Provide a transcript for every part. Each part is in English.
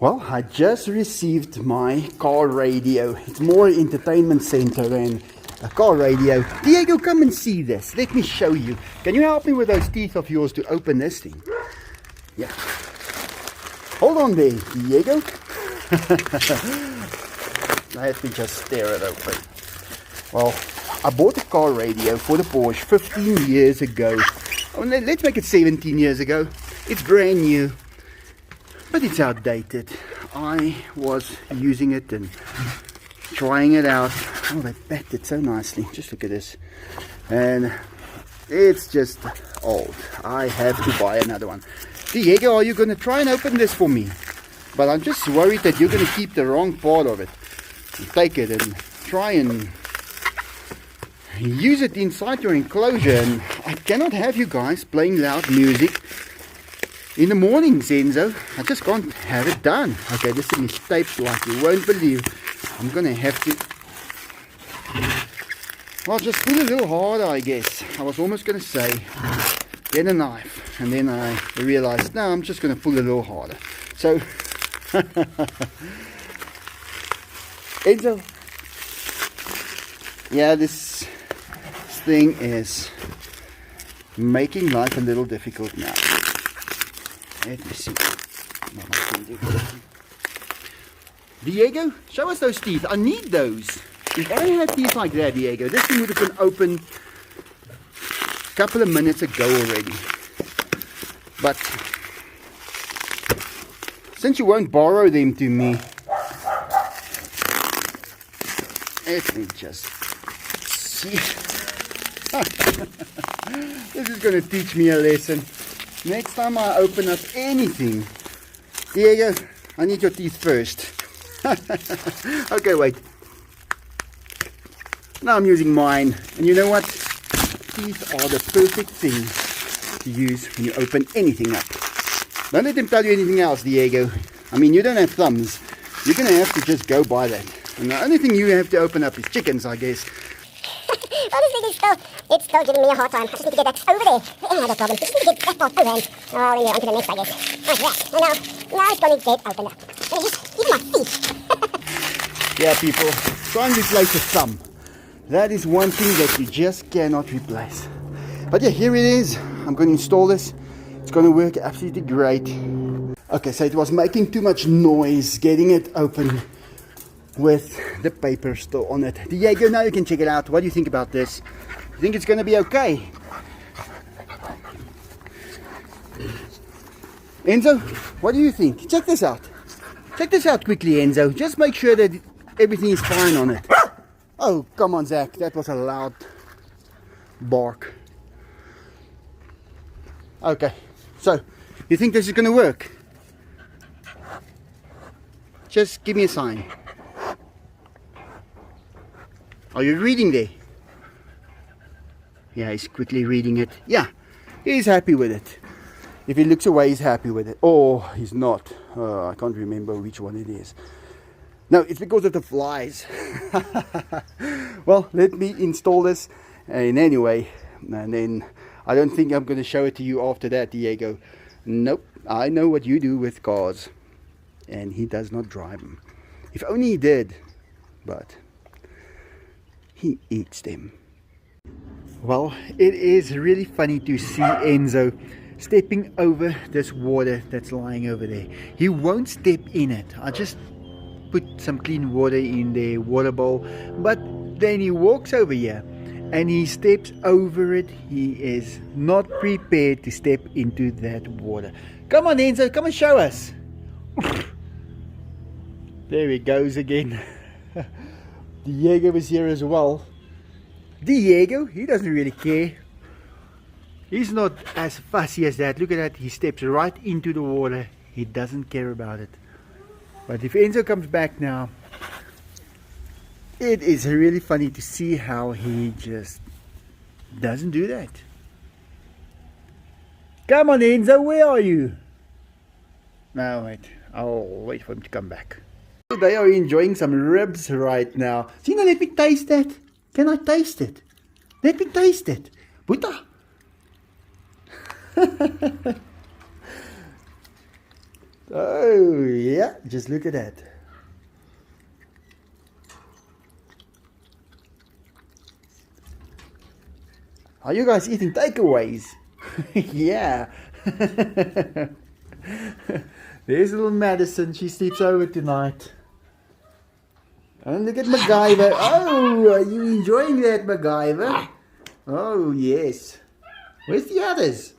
Well, I just received my car radio. It's more entertainment center than a car radio. Diego, come and see this. Let me show you. Can you help me with those teeth of yours to open this thing? Yeah. Hold on there, Diego. Let me just stare it open. Well, I bought a car radio for the Porsche 15 years ago. Oh, let's make it 17 years ago. It's brand new, but it's outdated. I was using it and trying it out. Oh, they packed it so nicely. Just look at this. And it's just old. I have to buy another one. Diego, are you going to try and open this for me? But I'm just worried that you're going to keep the wrong part of it. Take it and try and use it inside your enclosure. And I cannot have you guys playing loud music in the mornings, Enzo. I just can't have it done. Okay, this thing is taped like you won't believe. I'm gonna have to, well, just pull a little harder, I guess. I was almost gonna say get a knife, and then I realized, no, I'm just gonna pull a little harder. So Enzo, yeah, this thing is making life a little difficult now. Let me see what I can do. Diego, show us those teeth. I need those. If I had teeth like that, Diego, this thing would have been open a couple of minutes ago already. But since you won't borrow them to me, let me just see. This is going to teach me a lesson. Next time I open up anything, Diego, I need your teeth first. Okay, wait. Now I'm using mine. And you know what? Teeth are the perfect thing to use when you open anything up. Don't let them tell you anything else, Diego. I mean, you don't have thumbs. You're going to have to just go by that. And the only thing you have to open up is chickens, I guess. Well, this thing it's still giving me a hard time. I just need to get that over there. Oh, no problem. Just need to get that part over and, oh, yeah, onto the next, I guess. Like that. And now it's going to get opened up. And just use my feet. Yeah, people, try and replace a thumb. That is one thing that you just cannot replace. But yeah, here it is. I'm going to install this. It's going to work absolutely great. Okay, so it was making too much noise getting it open with the paper still on it. Diego, now you can check it out. What do you think about this? You think it's going to be okay? Enzo, what do you think? Check this out. Check this out quickly, Enzo. Just make sure that everything is fine on it. Oh, come on, Zach. That was a loud bark. Okay, so you think this is going to work? Just give me a sign. Are you reading there? Yeah, he's quickly reading it. Yeah, he's happy with it. If he looks away, he's happy with it. Or he's not. I can't remember which one it is. No, it's because of the flies. Well, let me install this in any way. And then I don't think I'm going to show it to you after that, Diego. Nope, I know what you do with cars. And he does not drive them. If only he did. But he eats them. Well, it is really funny to see Enzo stepping over this water that's lying over there. He won't step in it. I just put some clean water in the water bowl, but then he walks over here and he steps over it. He is not prepared to step into that water. Come on, Enzo, come and show us. There he goes again. Diego is here as well. Diego, he doesn't really care. He's not as fussy as that. Look at that, he steps right into the water. He doesn't care about it. But if Enzo comes back now, it is really funny to see how he just doesn't do that. Come on, Enzo, where are you? No, wait, I'll wait for him to come back. They are enjoying some ribs right now. See, now let me taste that. Can I taste it? Let me taste it. Buta. Oh, yeah, just look at that. Are you guys eating takeaways? Yeah. There's little Madison. She sleeps over tonight. And look at MacGyver. Oh, are you enjoying that, MacGyver? Oh, yes. Where's the others?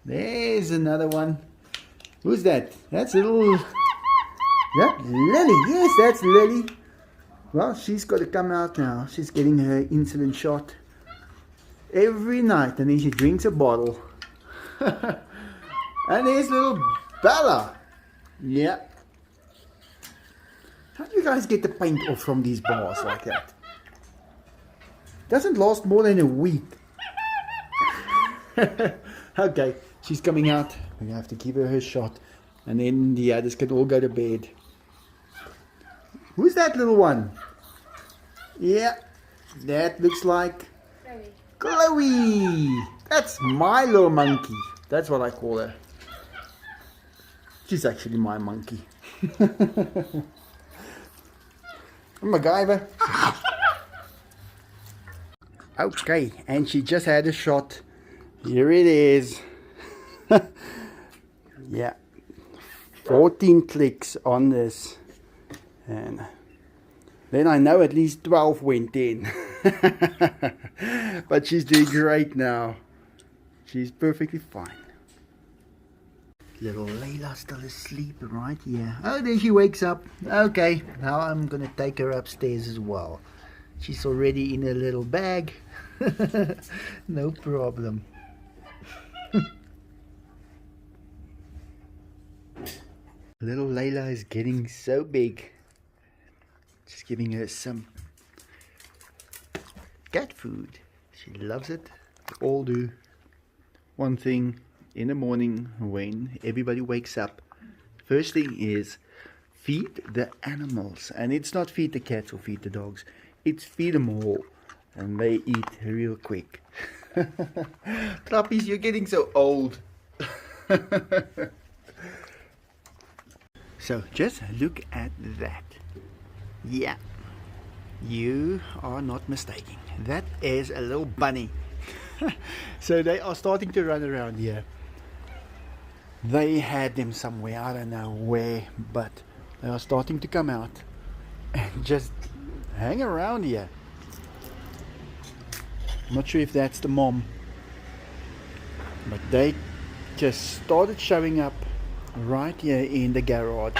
There's another one. Who's that? That's little... Yeah, Lily. Yes, that's Lily. Well, she's got to come out now. She's getting her insulin shot every night. And then she drinks a bottle. And there's little Bella. Yeah. How do you guys get the paint off from these bars like that? Doesn't last more than a week. Okay, she's coming out. We have to give her her shot. And then the others can all go to bed. Who's that little one? Yeah, that looks like Chloe. That's my little monkey. That's what I call her. She's actually my monkey. MacGyver. Okay, and she just had a shot. Here it is. Yeah, 14 clicks on this, and then I know at least 12 went in. But she's doing great now. She's perfectly fine. Little Layla's still asleep right here. Oh, there she wakes up. Okay, now I'm gonna take her upstairs as well. She's already in a little bag. No problem. Little Layla is getting so big. Just giving her some cat food. She loves it. We all do. One thing in the morning when everybody wakes up, first thing is feed the animals. And it's not feed the cats or feed the dogs. It's feed them all. And they eat real quick. Trappies, you're getting so old. So just look at that. Yeah, you are not mistaken. That is a little bunny. So they are starting to run around here. They had them somewhere, I don't know where, but they are starting to come out and just hang around here. I'm not sure if that's the mom, but they just started showing up right here in the garage,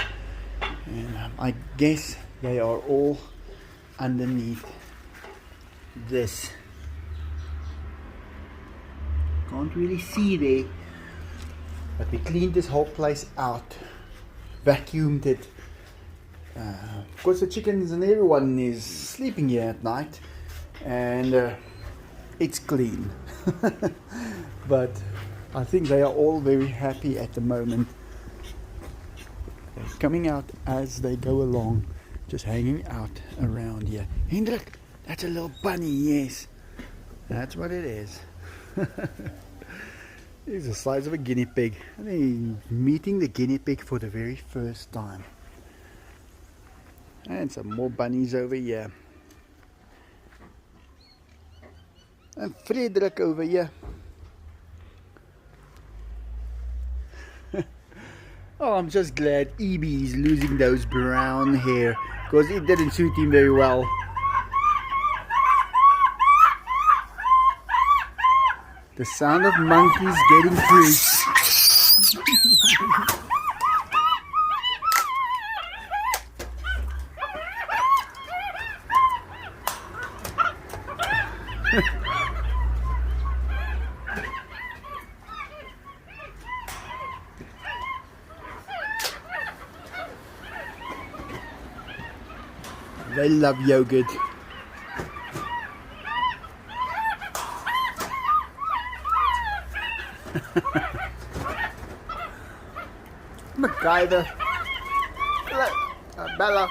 and I guess they are all underneath this. Can't really see there, but we cleaned this whole place out, vacuumed it. Of course the chickens and everyone is sleeping here at night, and it's clean. But I think they are all very happy at the moment. They're coming out as they go along, just hanging out around here. Hendrik, that's a little bunny, yes. That's what it is. He's the size of a guinea pig. And he's meeting the guinea pig for the very first time. And some more bunnies over here. And Frederik over here. Oh, I'm just glad EB is losing those brown hair, because it didn't suit him very well. The sound of monkeys getting fruits. They love yogurt. MacGyver. Bella.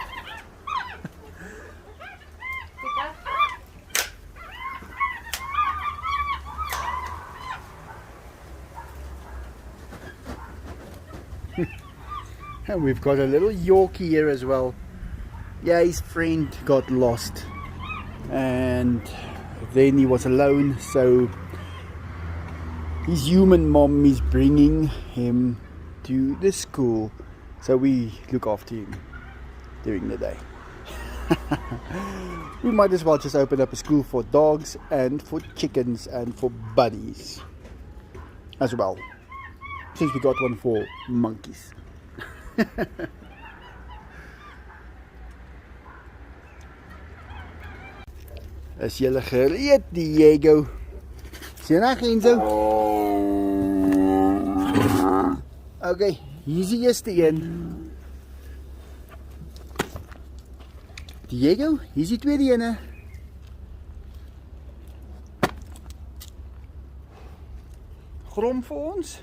And we've got a little Yorkie here as well. Yeah, his friend got lost and then he was alone, so his human mom is bringing him to the school, so we look after him during the day. We might as well just open up a school for dogs and for chickens and for bunnies as well, since we got one for monkeys. Is julle gereed, Diego? Sien reg, Enzo? Okay, hier is die eerste een. Diego, hier is die tweede ene. Grom vir ons.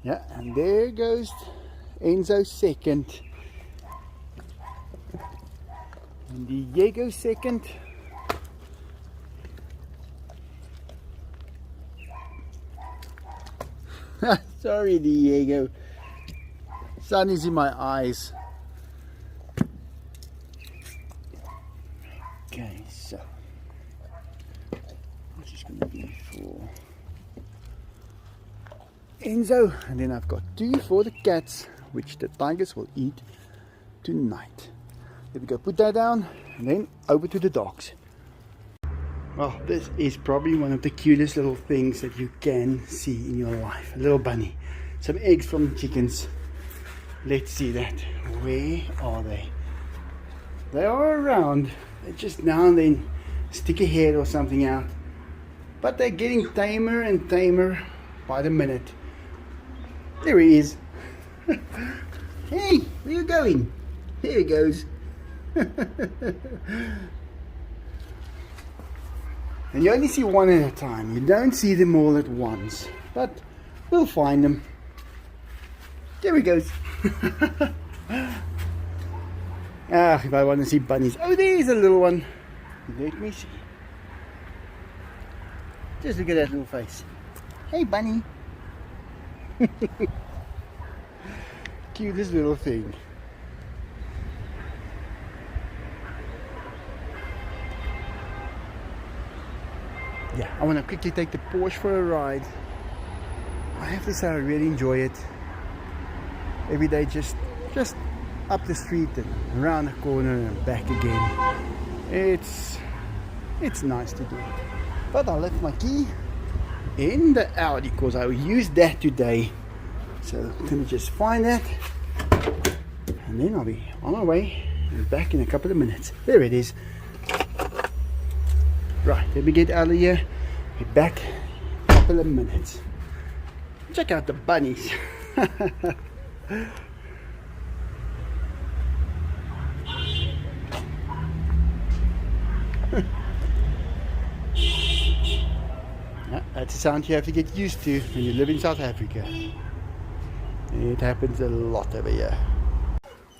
Yeah, and there goes Enzo's second. And Diego's second. Sorry, Diego. Sun is in my eyes. Okay, so this is going to be for Enzo, and then I've got 2 for the cats, which the tigers will eat tonight. There we go, put that down, and then over to the dogs. Well, this is probably one of the cutest little things that you can see in your life. A little bunny. Some eggs from the chickens. Let's see that. Where are they? They are around. They just now and then stick a head or something out. But they're getting tamer and tamer by the minute. There he is. Hey, where you going? There he goes. And you only see one at a time. You don't see them all at once. But we'll find them. There he goes. Ah, if I want to see bunnies. Oh, there's a little one. Let me see. Just look at that little face. Hey, bunny. Cutest little thing. Yeah, I want to quickly take the Porsche for a ride. I have to say I really enjoy it. Every day just up the street and around the corner and back again. It's nice to do it. But I left my key in the Audi because I will use that today. So I'm going to just find that and then I'll be on my way and back in a couple of minutes. There it is. Right, let me get out of here. Be back in a couple of minutes. Check out the bunnies. That's a sound you have to get used to when you live in South Africa. It happens a lot over here.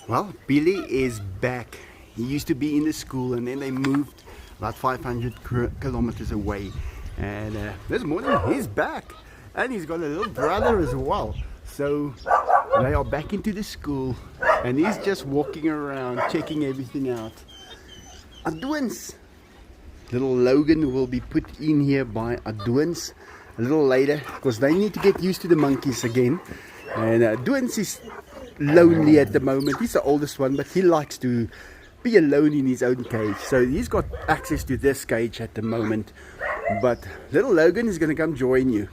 Well, Billy is back. He used to be in the school and then they moved about 500 kilometers away. And this morning he's back. And he's got a little brother as well. So they are back into the school and he's just walking around checking everything out. Adwins. Little Logan will be put in here by Adwins a little later because they need to get used to the monkeys again. And Adwins is lonely at the moment. He's the oldest one, but he likes to be alone in his own cage. So he's got access to this cage at the moment. But little Logan is going to come join you.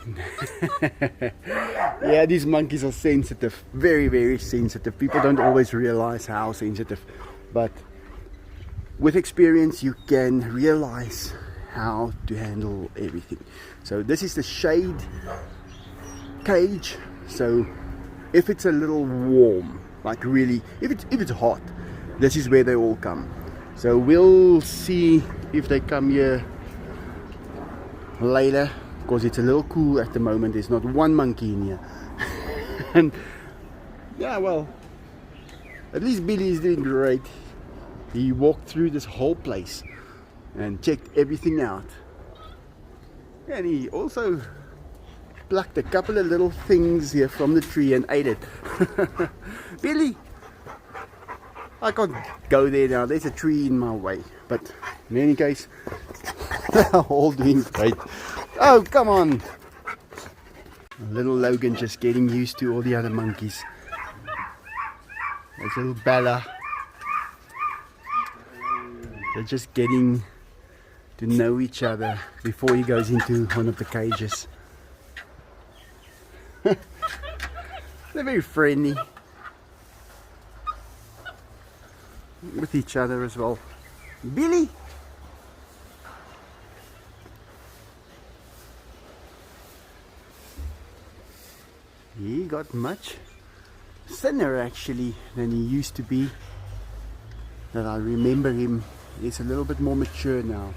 Yeah, these monkeys are sensitive. Very, very sensitive. People don't always realize how sensitive. But with experience, you can realize how to handle everything. So this is the shade cage. So if it's a little warm, like really, if it's hot, this is where they all come. So we'll see if they come here later, because it's a little cool at the moment. There's not one monkey in here. And yeah, well, at least Billy is doing great. He walked through this whole place and checked everything out. And he also plucked a couple of little things here from the tree and ate it. Billy, I can't go there now, there's a tree in my way. But in any case, they're all doing great. Oh, come on. Little Logan just getting used to all the other monkeys. There's little Bella. They're just getting to know each other before he goes into one of the cages. They're very friendly with each other as well. Billy! He got much thinner actually than he used to be. That I remember him. He's a little bit more mature now.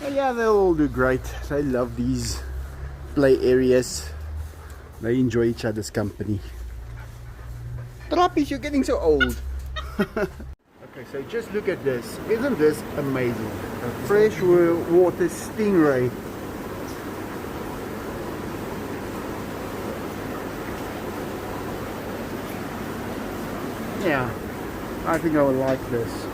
And yeah, they'll all do great. They love these play areas. They enjoy each other's company. Trappies, you're getting so old. Okay, so just look at this. Isn't this amazing? A freshwater stingray. Yeah, I think I would like this.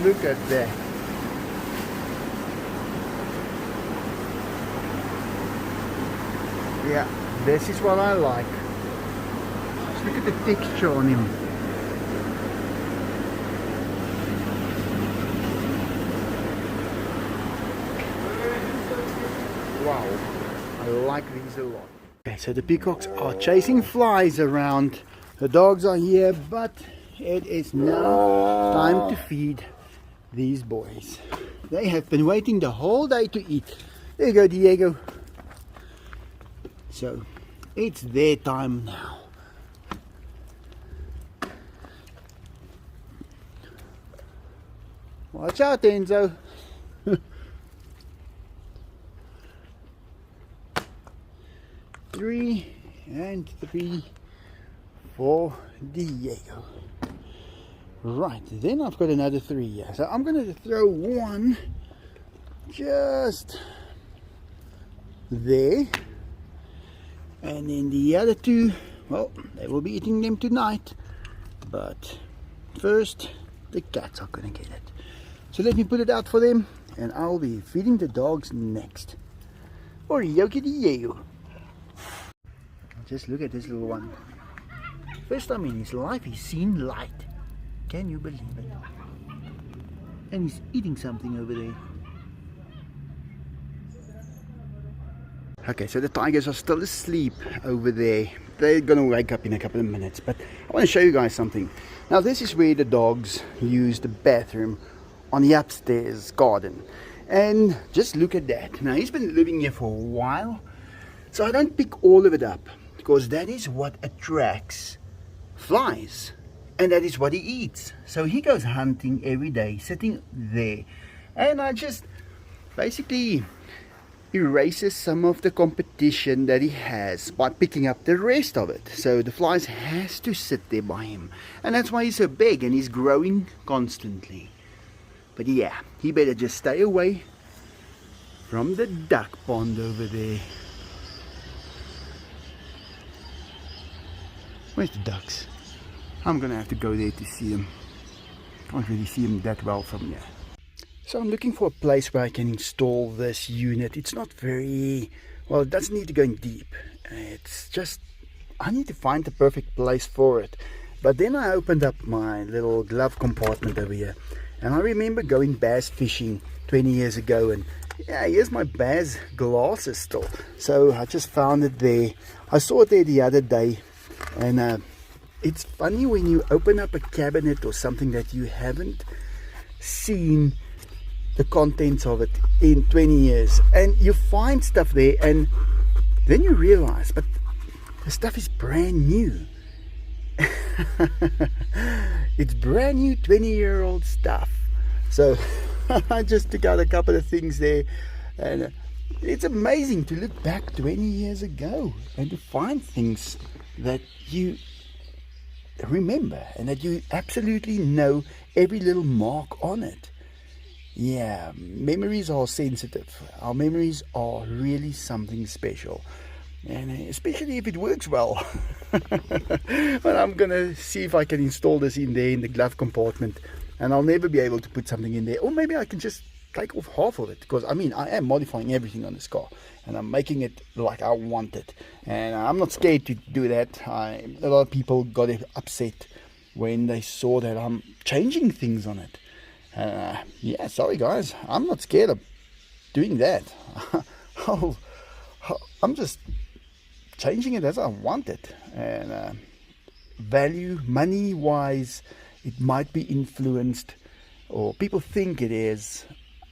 Look at that. Yeah, this is what I like. Just look at the texture on him. Wow, I like these a lot. Okay, so the peacocks are chasing flies around. The dogs are here, but it is now time to feed these boys. They have been waiting the whole day to eat. There you go, Diego. So it's their time now. Watch out, Enzo. 3 and 3 for Diego. Right, then I've got another 3 here. So I'm going to throw one just there. And then the other 2, well, they will be eating them tonight. But first, the cats are going to get it. So let me put it out for them. And I'll be feeding the dogs next. Orioke Diego. Just look at this little one. First time in his life he's seen light. Can you believe it? And he's eating something over there. Okay, so the tigers are still asleep over there. They're gonna wake up in a couple of minutes, but I want to show you guys something. Now this is where the dogs use the bathroom on the upstairs garden. And just look at that. Now he's been living here for a while, so I don't pick all of it up, because that is what attracts flies. And that is what he eats. So he goes hunting every day, sitting there. And I just basically erases some of the competition that he has by picking up the rest of it. So the flies has to sit there by him. And that's why he's so big and he's growing constantly. But yeah, he better just stay away from the duck pond over there. Where's the ducks? I'm gonna have to go there to see them. Can't really see them that well from here. So I'm looking for a place where I can install this unit. It's not very, well, it doesn't need to go in deep. It's just, I need to find the perfect place for it. But then I opened up my little glove compartment over here. And I remember going bass fishing 20 years ago. And yeah, here's my bass glasses still. So I just found it there. I saw it there the other day. And it's funny when you open up a cabinet or something that you haven't seen the contents of it in 20 years, and you find stuff there, and then you realize, but the stuff is brand new. It's brand new 20-year-old stuff. So I just took out a couple of things there, and it's amazing to look back 20 years ago and to find things that you remember and that you absolutely know every little mark on it. Yeah, memories are sensitive. Our memories are really something special. And especially if it works well. But I'm gonna see if I can install this in there in the glove compartment, and I'll never be able to put something in there. Or maybe I can just take off half of it, because I mean, I am modifying everything on this car and I'm making it like I want it, and I'm not scared to do that. A lot of people got upset when they saw that I'm changing things on it. Yeah, sorry guys, I'm not scared of doing that. I'm just changing it as I want it. And value, money wise, it might be influenced, or people think it is.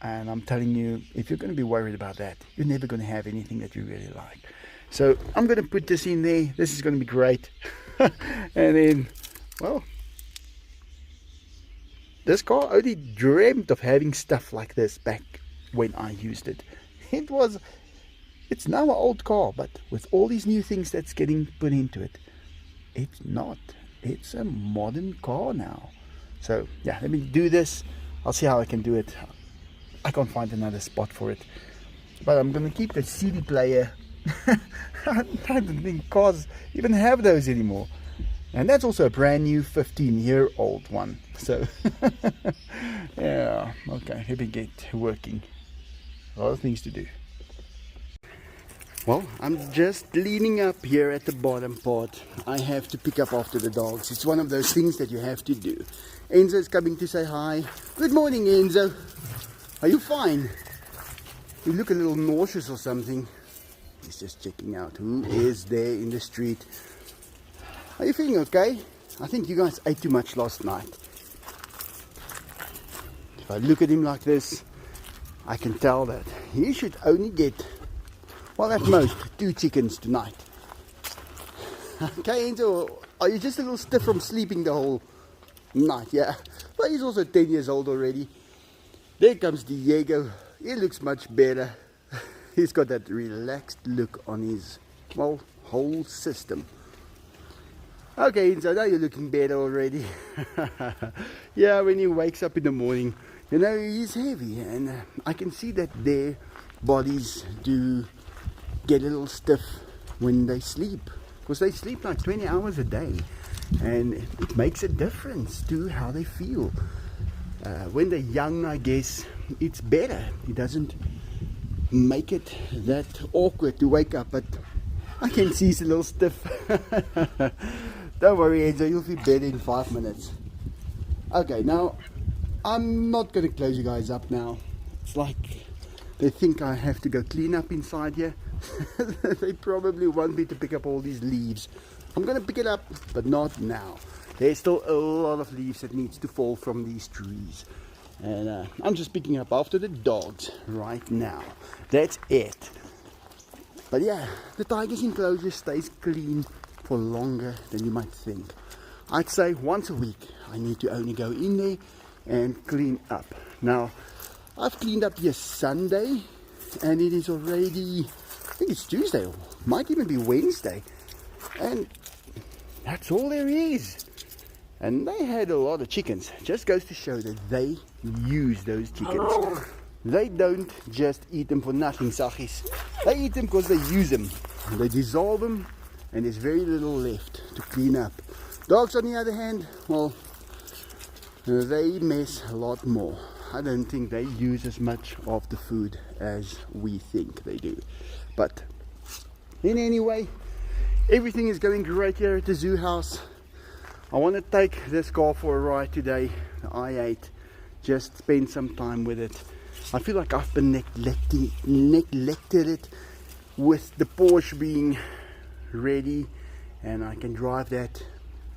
And I'm telling you, if you're going to be worried about that, you're never going to have anything that you really like. So I'm going to put this in there. This is going to be great. And then, well, this car only dreamt of having stuff like this back when I used it. It's now an old car, but with all these new things that's getting put into it, it's not. It's a modern car now. So yeah, let me do this. I'll see how I can do it. I can't find another spot for it, but I'm gonna keep the CD player. I don't think cars even have those anymore, and that's also a brand new 15-year-old one. So yeah, okay, let me get working. A lot of things to do. Well, I'm just leaning up here at the bottom part. I have to pick up after the dogs. It's one of those things that you have to do. Enzo's coming to say hi. Good morning, Enzo. Are you fine? You look a little nauseous or something. He's just checking out who is there in the street. Are you feeling okay? I think you guys ate too much last night. If I look at him like this, I can tell that he should only get, well, at most 2 chickens tonight. Okay, Enzo, are you just a little stiff from sleeping the whole night? Yeah, but he's also 10 years old already. There comes Diego. He looks much better. He's got that relaxed look on his, well, whole system. Okay, Enzo, now you're looking better already. Yeah, when he wakes up in the morning, you know, he's heavy, and I can see that their bodies do get a little stiff when they sleep, because they sleep like 20 hours a day, and it makes a difference to how they feel. When they're young, I guess it's better. It doesn't make it that awkward to wake up, but I can see he's a little stiff. Don't worry, Enzo, you'll be better in 5 minutes. Okay, now I'm not going to close you guys up now. It's like they think I have to go clean up inside here. They probably want me to pick up all these leaves. I'm going to pick it up, but not now. There's still a lot of leaves that needs to fall from these trees. And I'm just picking up after the dogs right now. That's it. But yeah, the tiger's enclosure stays clean for longer than you might think. I'd say once a week I need to only go in there and clean up. Now, I've cleaned up here Sunday, and it is already, I think it's Tuesday, or might even be Wednesday. And that's all there is. And they had a lot of chickens. Just goes to show that they use those chickens. They don't just eat them for nothing, Saggies. They eat them because they use them. They dissolve them, and there's very little left to clean up. Dogs, on the other hand, well, they mess a lot more. I don't think they use as much of the food as we think they do. But in any way, everything is going great here at the zoo house. I want to take this car for a ride today, the i8, just spend some time with it. I feel like I've been neglected it with the Porsche being ready, and I can drive that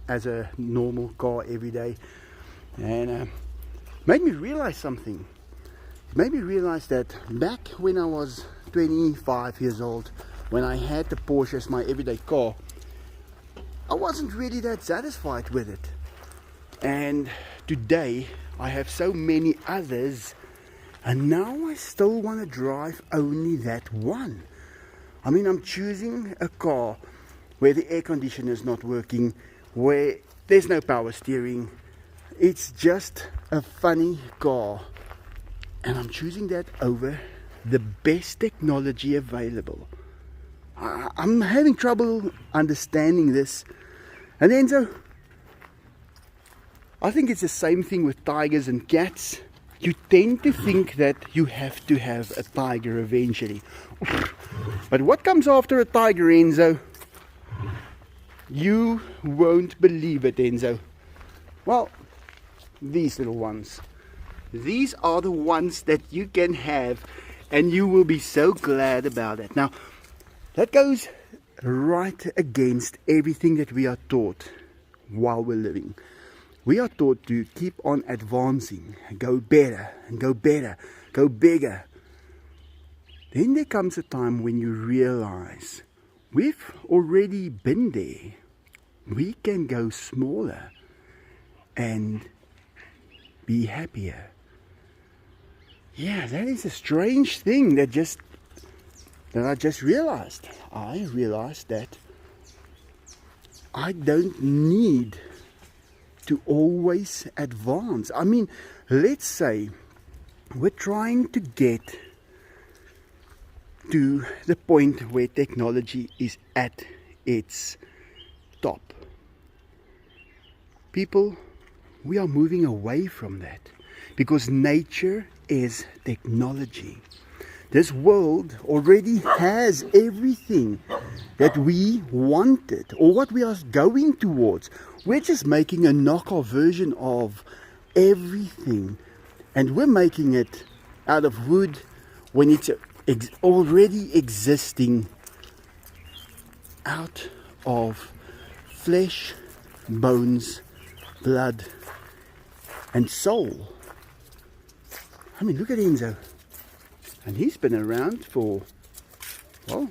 as a normal car every day. And made me realize something. It made me realize that back when I was 25 years old, when I had the Porsche as my everyday car, I wasn't really that satisfied with it. And today I have so many others, and now I still want to drive only that one. I mean, I'm choosing a car where the air conditioner is not working, where There's no power steering. It's just a funny car. And I'm choosing that over the best technology available. I'm having trouble understanding this. And Enzo, I think it's the same thing with tigers and cats. You tend to think that you have to have a tiger eventually. But what comes after a tiger, Enzo? You won't believe it, Enzo. Well, these little ones. These are the ones that you can have, and you will be so glad about it. Now, that goes right against everything that we are taught while we're living. We are taught to keep on advancing, go better, and go better, go bigger. Then there comes a time when you realize we've already been there. We can go smaller and be happier. Yeah, that is a strange thing that I just realized. I realized that I don't need to always advance. I mean, let's say we're trying to get to the point where technology is at its top. People, we are moving away from that because nature is technology. This world already has everything that we wanted or what we are going towards. We're just making a knockoff version of everything, and we're making it out of wood when it's already existing out of flesh, bones, blood and soul. I mean, look at Enzo. And he's been around for, well,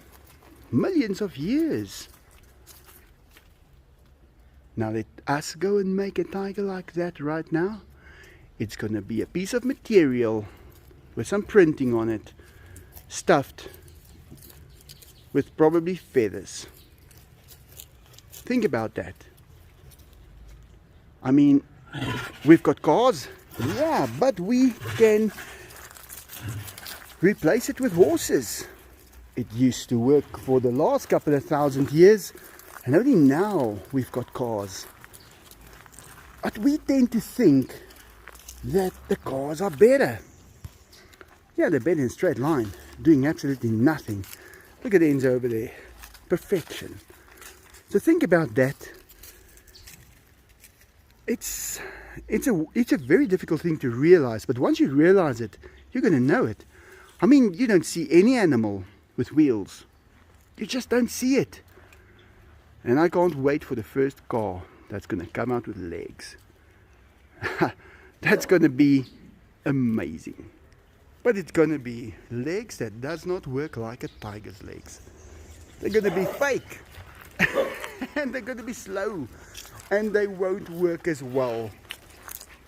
millions of years. Now let us go and make a tiger like that right now. It's going to be a piece of material with some printing on it, stuffed with probably feathers. Think about that. I mean, we've got cars, yeah, but we can replace it with horses. It used to work for the last couple of thousand years, and only now we've got cars. But we tend to think that the cars are better. Yeah, they're better in a straight line, doing absolutely nothing. Look at Enzo over there. Perfection. So think about that. It's a very difficult thing to realize, but once you realize it, you're going to know it. I mean, you don't see any animal with wheels. You just don't see it. And I can't wait for the first car that's going to come out with legs. That's going to be amazing. But it's going to be legs that does not work like a tiger's legs. They're going to be fake. And they're going to be slow. And they won't work as well.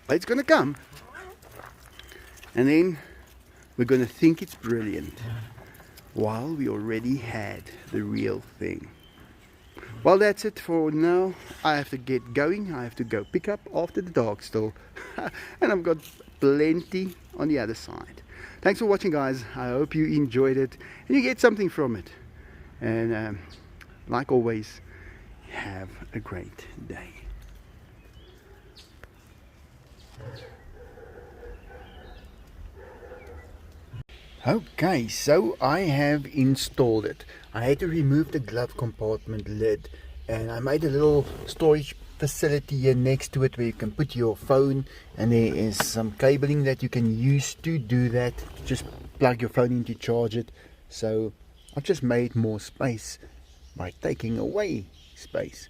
But it's going to come. And then we're going to think it's brilliant, while we already had the real thing. Well, that's it for now. I have to get going. I have to go pick up after the dog still. And I've got plenty on the other side. Thanks for watching, guys. I hope you enjoyed it and you get something from it. And like always, have a great day. Okay, so I have installed it. I had to remove the glove compartment lid, and I made a little storage facility here next to it where you can put your phone, and there is some cabling that you can use to do that. Just plug your phone in to charge it. So I've just made more space by taking away space,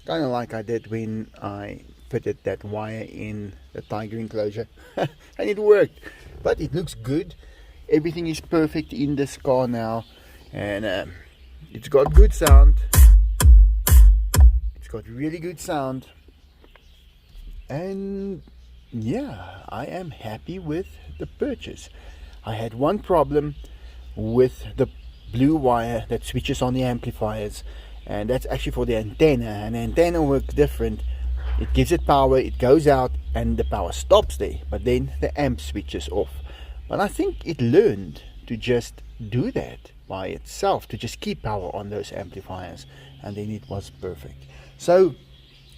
kind of like I did when I fitted that wire in the tiger enclosure. And it worked, but it looks good. Everything is perfect in this car now, and it's got good sound. It's got really good sound, and yeah, I am happy with the purchase. I had one problem with the blue wire that switches on the amplifiers, and that's actually for the antenna, and the antenna works different. It gives it power, it goes out, and the power stops there, but then the amp switches off. But I think it learned to just do that by itself, to just keep power on those amplifiers, and then it was perfect. So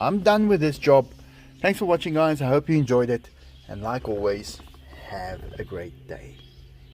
I'm done with this job. Thanks for watching, guys. I hope you enjoyed it, and like always, have a great day.